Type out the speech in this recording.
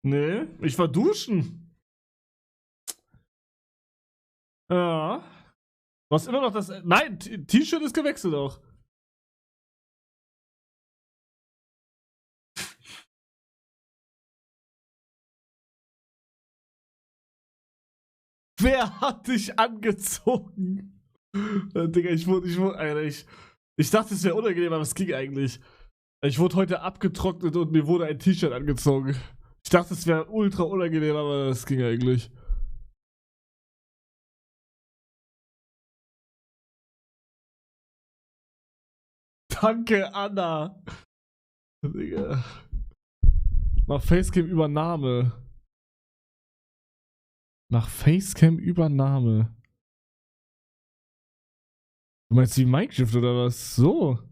Nee, ich war duschen. Ja. Du hast immer noch das. Nein, T-Shirt ist gewechselt auch. Wer hat dich angezogen? Digga, Alter, ich dachte, es wäre unangenehm, aber es ging eigentlich. Ich wurde heute abgetrocknet und mir wurde ein T-Shirt angezogen. Ich dachte, es wäre ultra unangenehm, aber es ging eigentlich. Danke, Anna. Digga. Nach Facecam-Übernahme. Nach Facecam-Übernahme. Du meinst wie Minecraft oder was? So.